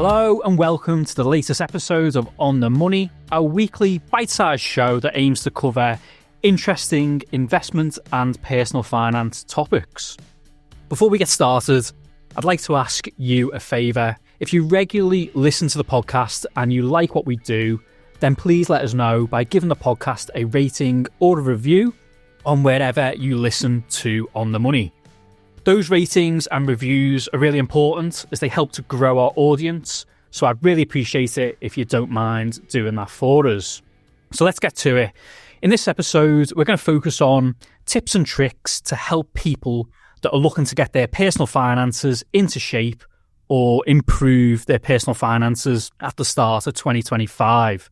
Hello and welcome to the latest episode of On the Money, a weekly bite-sized show that aims to cover interesting investment and personal finance topics. Before we get started, I'd like to ask you a favour. If you regularly listen to the podcast and you like what we do, then please let us know by giving the podcast a rating or a review on wherever you listen to On the Money. Those ratings and reviews are really important as they help to grow our audience, so I'd really appreciate it if you don't mind doing that for us. So let's get to it. In this episode, we're going to focus on tips and tricks to help people that are looking to get their personal finances into shape or improve their personal finances at the start of 2025.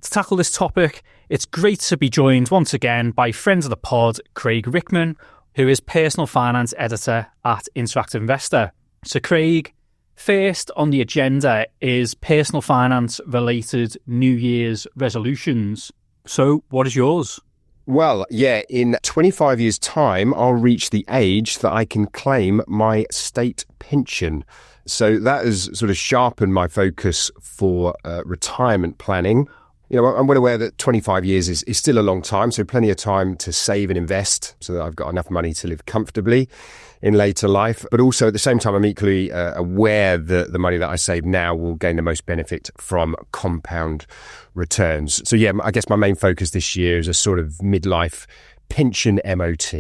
To tackle this topic, it's great to be joined once again by friends of the pod, Craig Rickman, who is personal finance editor at Interactive Investor. So Craig, first on the agenda is personal finance related New Year's resolutions. So what is yours? Well, yeah, in 25 years' time, I'll reach the age that I can claim my state pension. So that has sort of sharpened my focus for retirement planning. You know, I'm well aware that 25 years is still a long time, so plenty of time to save and invest so that I've got enough money to live comfortably in later life. But also at the same time, I'm equally aware that the money that I save now will gain the most benefit from compound returns. So yeah, I guess my main focus this year is a sort of midlife pension MOT.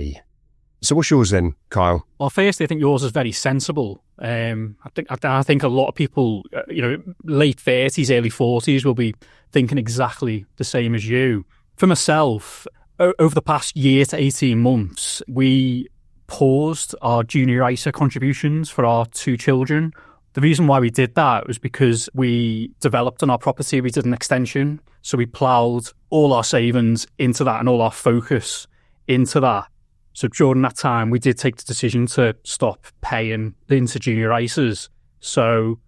So what's yours then, Kyle? Well, first, I think yours is very sensible. I think a lot of people, late 30s, early 40s will be thinking exactly the same as you. For myself, over the past year to 18 months, we paused our junior ISA contributions for our two children. The reason why we did that was because we developed on our property, we did an extension, so we ploughed all our savings into that and all our focus into that. So during that time, we did take the decision to stop paying into junior ISAs. So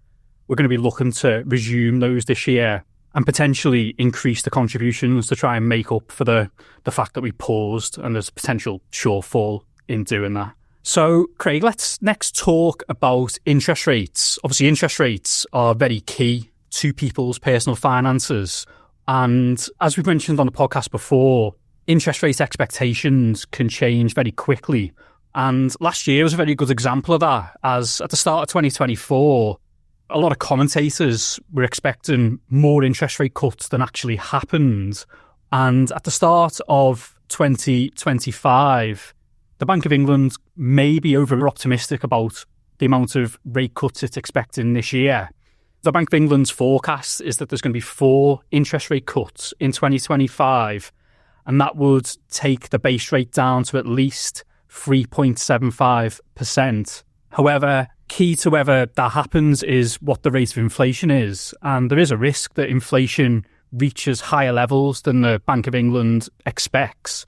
we're going to be looking to resume those this year and potentially increase the contributions to try and make up for the fact that we paused and there's potential shortfall in doing that. So, Craig, let's next talk about interest rates. Obviously, interest rates are very key to people's personal finances. And as we've mentioned on the podcast before, interest rate expectations can change very quickly. And last year was a very good example of that, as at the start of 2024, a lot of commentators were expecting more interest rate cuts than actually happened. And at the start of 2025, the Bank of England may be over-optimistic about the amount of rate cuts it's expecting this year. The Bank of England's forecast is that there's going to be 4 interest rate cuts in 2025, and that would take the base rate down to at least 3.75%. However, key to whether that happens is what the rate of inflation is. And there is a risk that inflation reaches higher levels than the Bank of England expects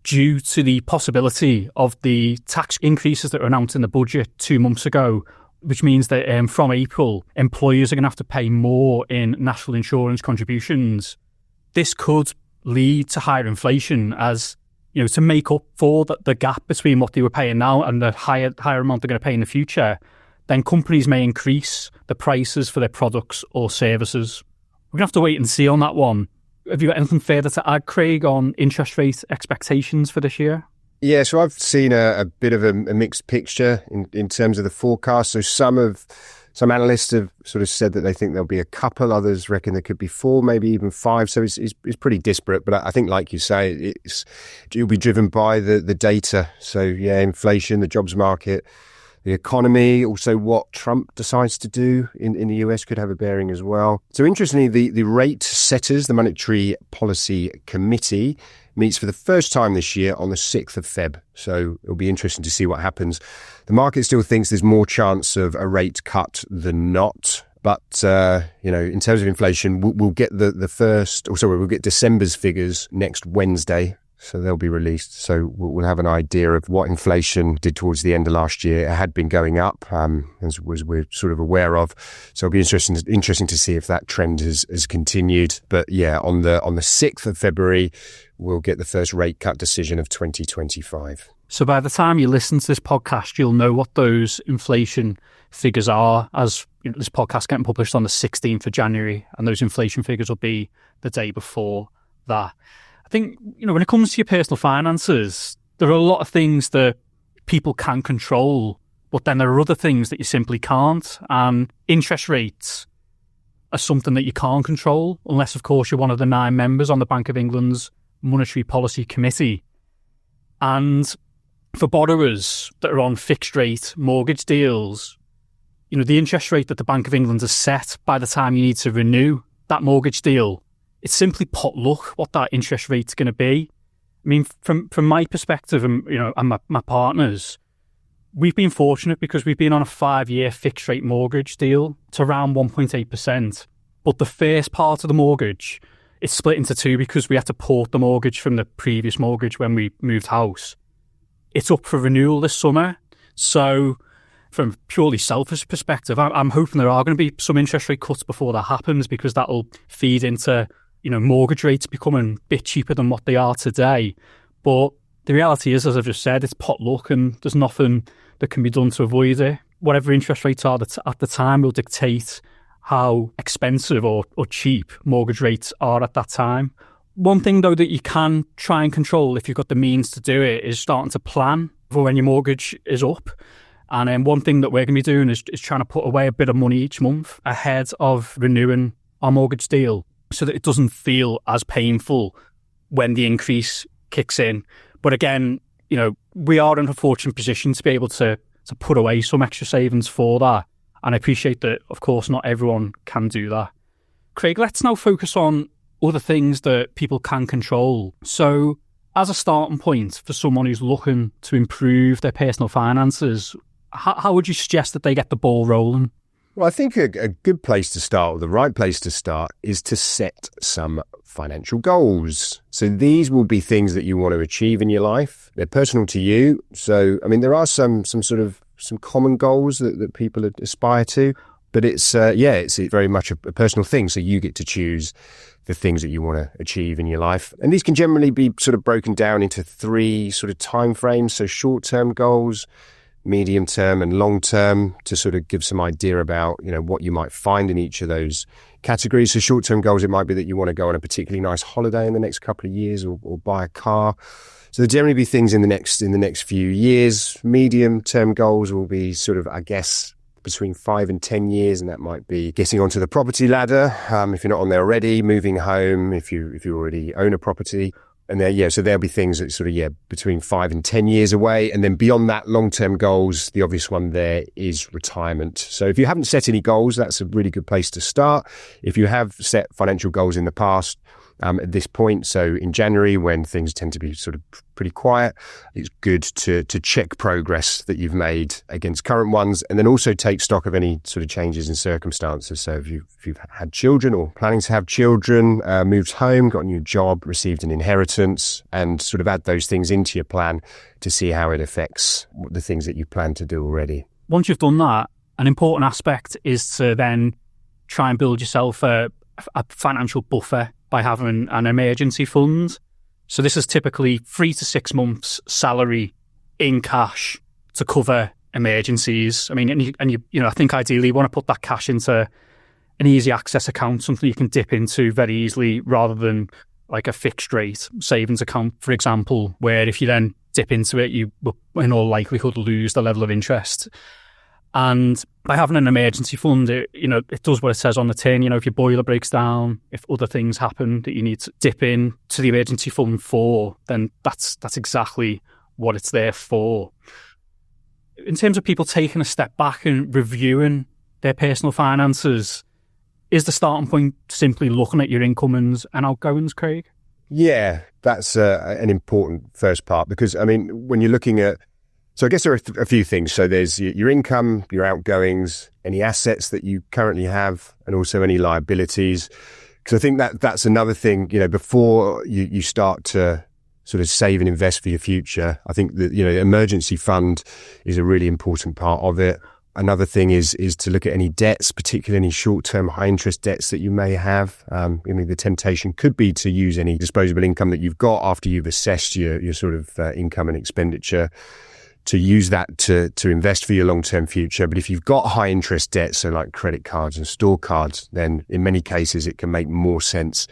due to the possibility of the tax increases that were announced in the budget 2 months ago, which means that from April, employers are going to have to pay more in national insurance contributions. This could lead to higher inflation as, to make up for the gap between what they were paying now and the higher amount they're going to pay in the future, then companies may increase the prices for their products or services. We're going to have to wait and see on that one. Have you got anything further to add, Craig, on interest rate expectations for this year? Yeah, so I've seen a bit of a mixed picture in terms of the forecast. So some analysts have sort of said that they think there'll be a couple. Others reckon there could be 4, maybe even 5. So it's pretty disparate. But I think, like you say, it'll be driven by the data. So yeah, inflation, the jobs market, the economy, also what Trump decides to do in the US could have a bearing as well. So interestingly, the rate setters, the Monetary Policy Committee, meets for the first time this year on the 6th of Feb. So it'll be interesting to see what happens. The market still thinks there's more chance of a rate cut than not. But, in terms of inflation, we'll get we'll get December's figures next Wednesday. So they'll be released. So we'll have an idea of what inflation did towards the end of last year. It had been going up, as we're sort of aware of. So it'll be interesting to see if that trend has continued. But yeah, on the 6th of February, we'll get the first rate cut decision of 2025. So by the time you listen to this podcast, you'll know what those inflation figures are, as this podcast getting published on the 16th of January, and those inflation figures will be the day before that. I think, when it comes to your personal finances, there are a lot of things that people can control, but then there are other things that you simply can't. And interest rates are something that you can't control, unless, of course, you're one of the 9 members on the Bank of England's Monetary Policy Committee. And for borrowers that are on fixed rate mortgage deals, the interest rate that the Bank of England has set by the time you need to renew that mortgage deal, it's simply pot luck what that interest rate's going to be. I mean, from my perspective and my partners, we've been fortunate because we've been on a 5-year fixed rate mortgage deal to around 1.8%. But the first part of the mortgage is split into 2 because we had to port the mortgage from the previous mortgage when we moved house. It's up for renewal this summer. So from a purely selfish perspective, I'm hoping there are going to be some interest rate cuts before that happens, because that'll feed into, mortgage rates becoming a bit cheaper than what they are today. But the reality is, as I've just said, it's pot luck and there's nothing that can be done to avoid it. Whatever interest rates are at the time will dictate how expensive or cheap mortgage rates are at that time. One thing, though, that you can try and control if you've got the means to do it is starting to plan for when your mortgage is up. And one thing that we're going to be doing is trying to put away a bit of money each month ahead of renewing our mortgage deal, so that it doesn't feel as painful when the increase kicks in. But again, we are in a fortunate position to be able to put away some extra savings for that. And I appreciate that, of course, not everyone can do that. Craig, let's now focus on other things that people can control. So as a starting point for someone who's looking to improve their personal finances, how would you suggest that they get the ball rolling? Well, I think a good place to start, or the right place to start, is to set some financial goals. So these will be things that you want to achieve in your life. They're personal to you. So, there are some common goals that people aspire to, but it's very much a personal thing. So you get to choose the things that you want to achieve in your life. And these can generally be sort of broken down into 3 sort of time frames. So short-term goals, medium term and long term, to sort of give some idea about, what you might find in each of those categories. So short term goals, it might be that you want to go on a particularly nice holiday in the next couple of years, or buy a car. So there'll generally be things in the next few years. Medium term goals will be sort of, I guess, between 5 and 10 years, and that might be getting onto the property ladder, if you're not on there already, moving home if you already own a property. And so there'll be things that sort of, between 5 and 10 years away. And then beyond that, long-term goals, the obvious one there is retirement. So if you haven't set any goals, that's a really good place to start. If you have set financial goals in the past, at this point, so in January, when things tend to be sort of pretty quiet, it's good to check progress that you've made against current ones, and then also take stock of any sort of changes in circumstances. So if you've had children or planning to have children, moved home, got a new job, received an inheritance, and sort of add those things into your plan to see how it affects the things that you plan to do already. Once you've done that, an important aspect is to then try and build yourself a financial buffer by having an emergency fund. So this is typically 3 to 6 months' salary in cash to cover emergencies. I mean, I think ideally you want to put that cash into an easy access account, something you can dip into very easily, rather than like a fixed rate savings account, for example, where if you then dip into it, you will in all likelihood lose the level of interest. And by having an emergency fund, it does what it says on the tin. If your boiler breaks down, if other things happen that you need to dip in to the emergency fund for, then that's exactly what it's there for. In terms of people taking a step back and reviewing their personal finances, is the starting point simply looking at your incomings and outgoings, Craig? Yeah, that's an important first part, because, when you're looking at, so I guess there are a few things. So there's your income, your outgoings, any assets that you currently have, and also any liabilities. Because I think that's another thing, before you start to sort of save and invest for your future, I think that, emergency fund is a really important part of it. Another thing is to look at any debts, particularly any short-term high-interest debts that you may have. The temptation could be to use any disposable income that you've got after you've assessed your sort of income and expenditure, to use that to invest for your long-term future. But if you've got high-interest debts, so like credit cards and store cards, then in many cases it can make more sense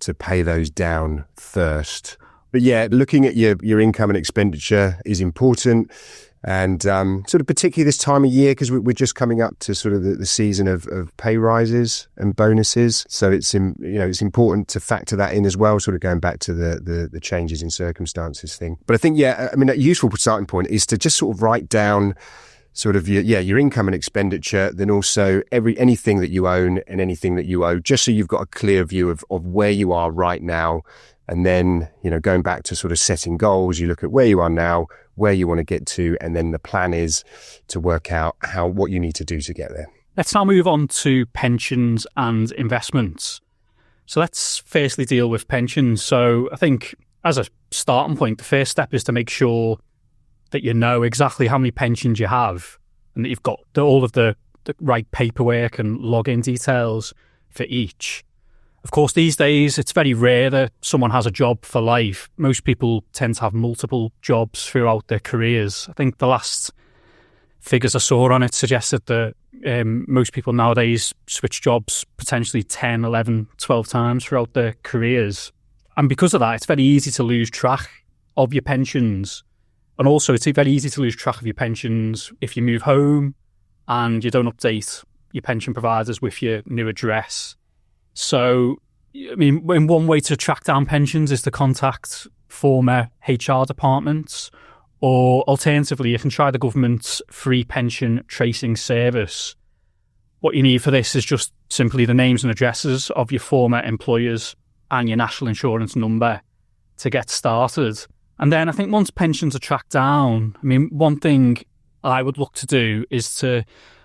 to pay those down first. But yeah, looking at your income and expenditure is important. And sort of particularly this time of year, because we're just coming up to sort of the season of pay rises and bonuses. So it's important to factor that in as well, sort of going back to the changes in circumstances thing. But I think, a useful starting point is to just sort of write down sort of your income and expenditure, then also anything that you own and anything that you owe, just so you've got a clear view of where you are right now. And then, going back to sort of setting goals, you look at where you are now, where you want to get to, and then the plan is to work out what you need to do to get there. Let's now move on to pensions and investments. So let's firstly deal with pensions. So I think as a starting point, the first step is to make sure that you know exactly how many pensions you have and that you've got all of the right paperwork and login details for each. Of course, these days, it's very rare that someone has a job for life. Most people tend to have multiple jobs throughout their careers. I think the last figures I saw on it suggested that most people nowadays switch jobs potentially 10, 11, 12 times throughout their careers. And because of that, it's very easy to lose track of your pensions. And also, it's very easy to lose track of your pensions if you move home and you don't update your pension providers with your new address. So, one way to track down pensions is to contact former HR departments, or alternatively, you can try the government's free pension tracing service. What you need for this is just simply the names and addresses of your former employers and your national insurance number to get started. And then I think once pensions are tracked down, one thing I would look to do is to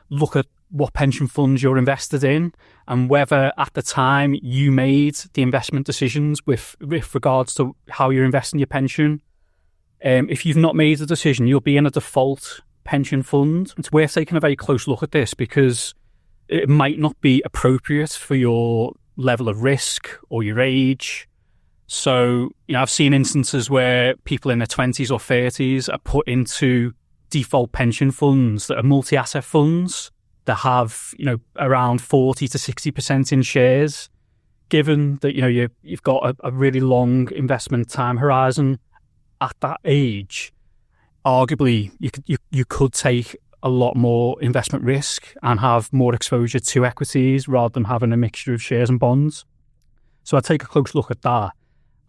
look at what pension funds you're invested in and whether at the time you made the investment decisions with regards to how you're investing your pension. If you've not made a decision, you'll be in a default pension fund. It's worth taking a very close look at this because it might not be appropriate for your level of risk or your age. So, I've seen instances where people in their 20s or 30s are put into default pension funds that are multi-asset funds that have, around 40 to 60% in shares, given that, you've got a really long investment time horizon at that age. Arguably, you could take a lot more investment risk and have more exposure to equities rather than having a mixture of shares and bonds. So I'd take a close look at that.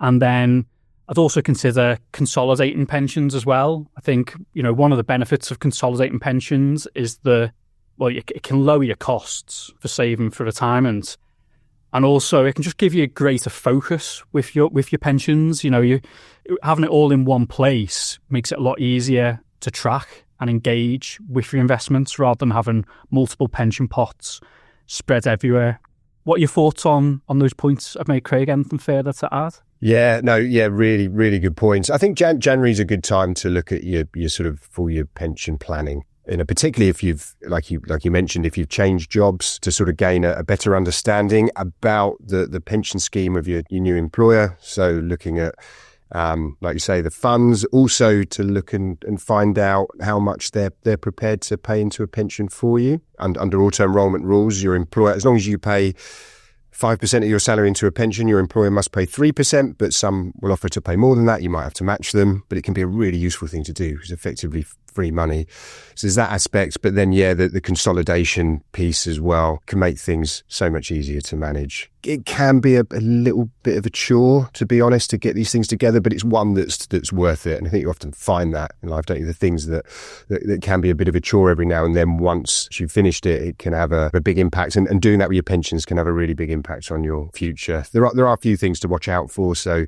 And then I'd also consider consolidating pensions as well. I think, one of the benefits of consolidating pensions is it can lower your costs for saving for retirement. And also it can just give you a greater focus with your pensions. You having it all in one place makes it a lot easier to track and engage with your investments rather than having multiple pension pots spread everywhere. What are your thoughts on those points I've made, Craig? Anything further to add? Really, really good points. I think January is a good time to look at your sort of full year pension planning. Particularly if you've, like you mentioned, if you've changed jobs to sort of gain a better understanding about the pension scheme of your new employer. So looking at, like you say, the funds, also to look and find out how much they're prepared to pay into a pension for you. And under auto-enrollment rules, your employer, as long as you pay 5% of your salary into a pension, your employer must pay 3%, but some will offer to pay more than that. You might have to match them, but it can be a really useful thing to do. It's effectively free money. So there's that aspect, but then, the consolidation piece as well can make things so much easier to manage. It can be a little bit of a chore, to be honest, to get these things together, but it's one that's worth it. And I think you often find that in life, don't you? The things that can be a bit of a chore every now and then, once you've finished it, it can have a big impact. And doing that with your pensions can have a really big impact on your future. There are a few things to watch out for. So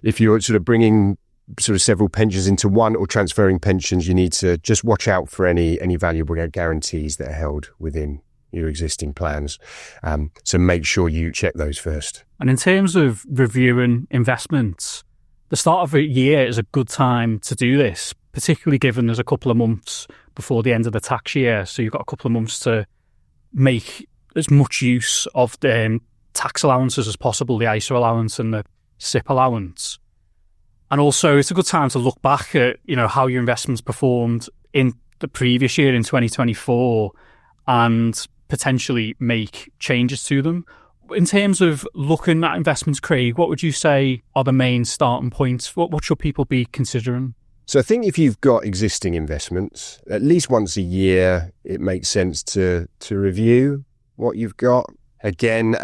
if you're sort of bringing sort of several pensions into one or transferring pensions, you need to just watch out for any valuable guarantees that are held within your existing plans. So make sure you check those first. And in terms of reviewing investments, the start of a year is a good time to do this, particularly given there's a couple of months before the end of the tax year. So you've got a couple of months to make as much use of the tax allowances as possible, the ISA allowance and the SIP allowance. And also it's a good time to look back at, how your investments performed in the previous year in 2024 and potentially make changes to them. In terms of looking at investments, Craig, what would you say are the main starting points? What should people be considering? So I think if you've got existing investments, at least once a year, it makes sense to review what you've got. Again,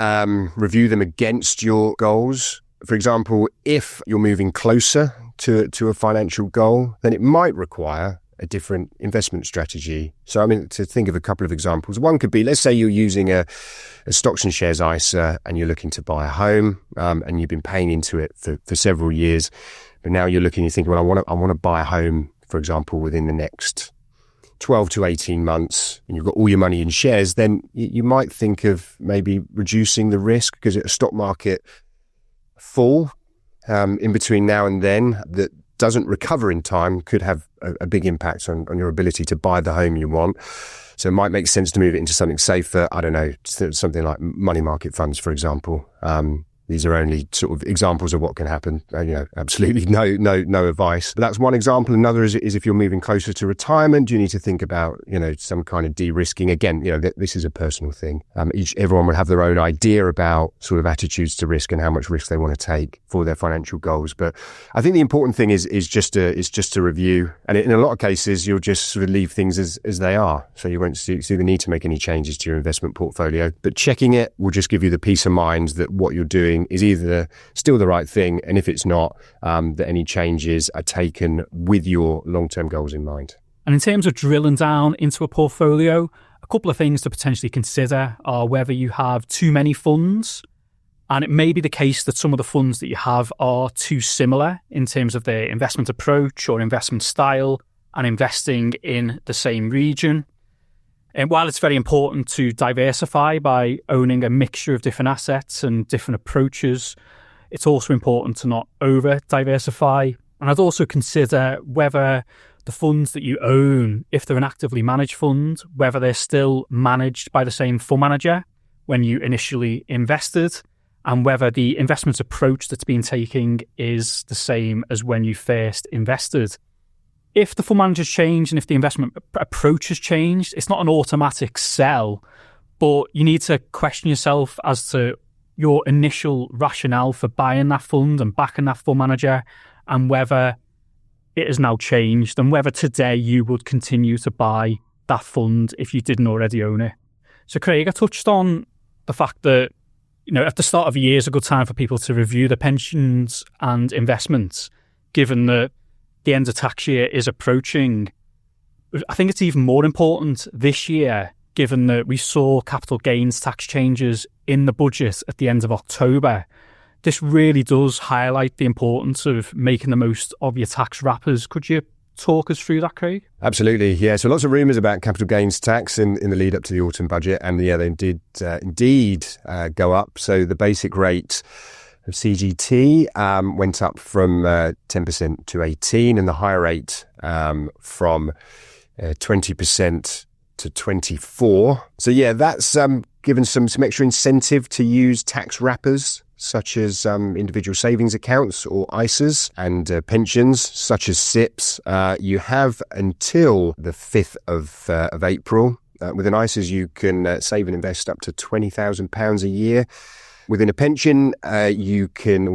review them against your goals. For example, if you're moving closer to a financial goal, then it might require a different investment strategy. So, to think of a couple of examples, one could be, let's say you're using a stocks and shares ISA and you're looking to buy a home, and you've been paying into it for several years, but now you're thinking, well, I want to buy a home, for example, within the next 12 to 18 months, and you've got all your money in shares, then you might think of maybe reducing the risk, because a stock market fall in between now and then that doesn't recover in time could have a big impact on your ability to buy the home you want. So it might make sense to move it into something safer. I don't know, something like money market funds, for example. These are only sort of examples of what can happen. Absolutely no advice. But that's one example. Another is if you're moving closer to retirement, you need to think about, some kind of de-risking. Again, this is a personal thing. Everyone will have their own idea about sort of attitudes to risk and how much risk they want to take for their financial goals. But I think the important thing is just to review. And in a lot of cases, you'll just sort of leave things as they are. So you won't see the need to make any changes to your investment portfolio. But checking it will just give you the peace of mind that what you're doing is either still the right thing, and if it's not, that any changes are taken with your long-term goals in mind. And in terms of drilling down into a portfolio, a couple of things to potentially consider are whether you have too many funds, and it may be the case that some of the funds that you have are too similar in terms of their investment approach or investment style and investing in the same region. And while it's very important to diversify by owning a mixture of different assets and different approaches, it's also important to not over-diversify. And I'd also consider whether the funds that you own, if they're an actively managed fund, whether they're still managed by the same fund manager when you initially invested, and whether the investment approach that's been taken is the same as when you first invested. If the fund manager's changed and if the investment approach has changed, it's not an automatic sell, but you need to question yourself as to your initial rationale for buying that fund and backing that fund manager, and whether it has now changed and whether today you would continue to buy that fund if you didn't already own it. So Craig, I touched on the fact that, at the start of a year is a good time for people to review their pensions and investments, given that the end of tax year is approaching. I think it's even more important this year, given that we saw capital gains tax changes in the budget at the end of October. This really does highlight the importance of making the most of your tax wrappers. Could you talk us through that, Craig? Absolutely, yeah. So lots of rumours about capital gains tax in the lead up to the autumn budget, and they did indeed go up. So the basic rate of CGT went up from 10% to 18%, and the higher rate from 20% to 24%. So yeah, that's given some extra incentive to use tax wrappers such as individual savings accounts or ISAs, and pensions such as SIPs. You have until the 5th of April. With an ISAs, you can save and invest up to £20,000 a year. Within a pension, you can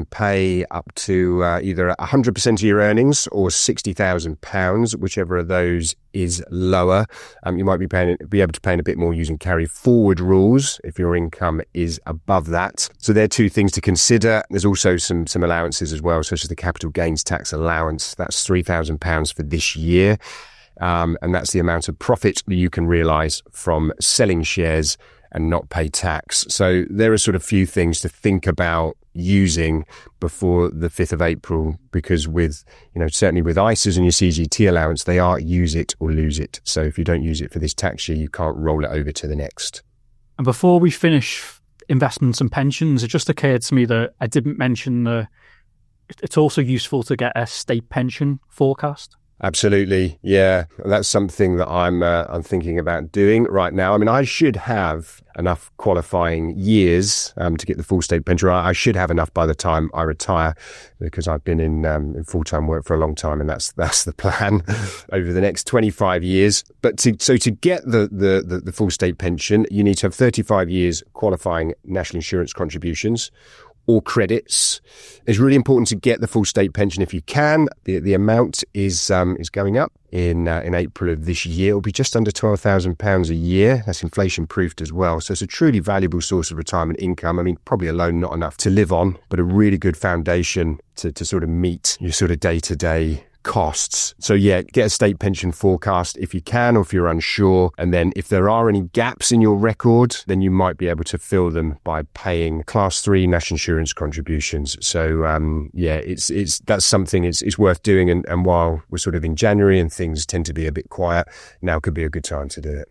pay up to either 100% of your earnings or £60,000, whichever of those is lower. You might be able to pay in a bit more using carry forward rules if your income is above that. So there are two things to consider. There's also some allowances as well, such as the capital gains tax allowance. That's £3,000 for this year. And that's the amount of profit that you can realise from selling shares and not pay tax. So there are sort of few things to think about using before the 5th of April, because certainly with ISAs and your CGT allowance, they are use it or lose it. So if you don't use it for this tax year, you can't roll it over to the next. And before we finish investments and pensions, it just occurred to me that I didn't mention it's also useful to get a state pension forecast. Absolutely. Yeah. That's something that I'm thinking about doing right now. I mean, I should have enough qualifying years to get the full state pension. I should have enough by the time I retire, because I've been in full-time work for a long time, and that's the plan over the next 25 years. But to get the full state pension, you need to have 35 years qualifying national insurance contributions or credits. It's really important to get the full state pension if you can. The amount is going up in April of this year. It'll be just under £12,000 a year. That's inflation proofed as well. So it's a truly valuable source of retirement income. I mean, probably alone not enough to live on, but a really good foundation to sort of meet your sort of day-to-day costs. So yeah, get a state pension forecast if you can, or if you're unsure. And then if there are any gaps in your record, then you might be able to fill them by paying Class 3 national insurance contributions. So that's something it's worth doing. And while we're sort of in January and things tend to be a bit quiet, now could be a good time to do it.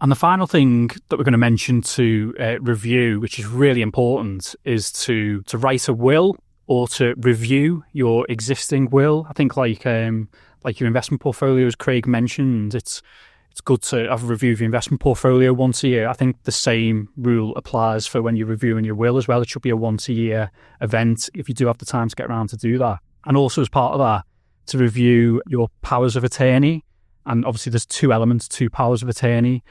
And the final thing that we're going to mention to review, which is really important, is to write a will, or to review your existing will. I think like your investment portfolio, as Craig mentioned, it's good to have a review of your investment portfolio once a year. I think the same rule applies for when you're reviewing your will as well. It should be a once a year event if you do have the time to get around to do that. And also as part of that, to review your powers of attorney. And obviously there's two elements to powers of attorney.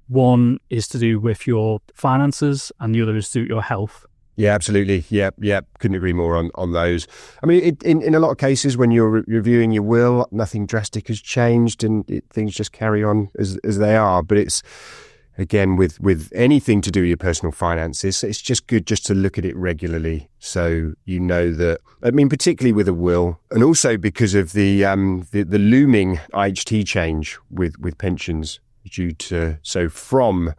One is to do with your finances and the other is to do with your health. Yeah, absolutely. Yeah. Couldn't agree more on those. I mean, in a lot of cases, when you're reviewing your will, nothing drastic has changed and things just carry on as they are. But it's, again, with anything to do with your personal finances, it's just good just to look at it regularly. So you know that, I mean, particularly with a will, and also because of the looming IHT change with pensions from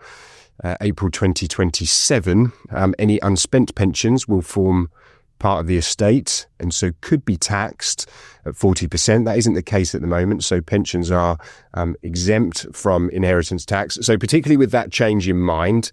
April 2027, any unspent pensions will form part of the estate and so could be taxed at 40%. That isn't the case at the moment. So pensions are exempt from inheritance tax. So particularly with that change in mind,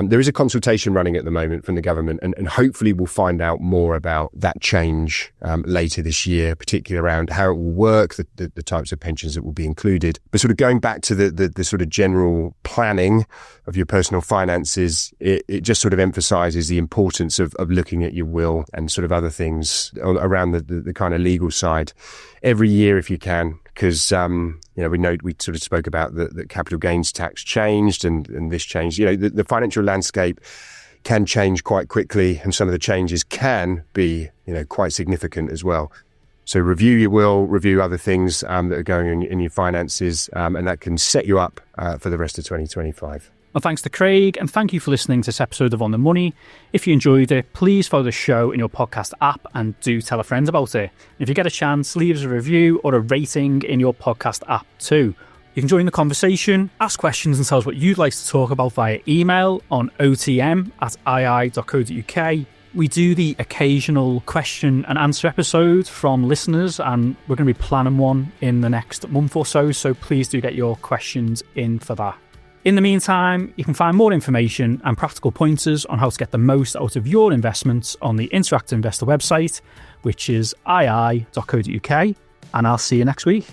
there is a consultation running at the moment from the government, and hopefully we'll find out more about that change later this year, particularly around how it will work, the types of pensions that will be included. But sort of going back to the sort of general planning of your personal finances, it just sort of emphasises the importance of looking at your will and sort of other things around the kind of legal side every year if you can, because we sort of spoke about the capital gains tax changed and this changed. The financial landscape can change quite quickly, and some of the changes can be quite significant as well. So review your will, review other things that are going on in your finances, and that can set you up for the rest of 2025. Well, thanks to Craig, and thank you for listening to this episode of On the Money. If you enjoyed it, please follow the show in your podcast app and do tell a friend about it. If you get a chance, leave us a review or a rating in your podcast app too. You can join the conversation, ask questions and tell us what you'd like to talk about via email on otm@ii.co.uk. We do the occasional question and answer episode from listeners, and we're going to be planning one in the next month or so please do get your questions in for that. In the meantime, you can find more information and practical pointers on how to get the most out of your investments on the Interactive Investor website, which is ii.co.uk, and I'll see you next week.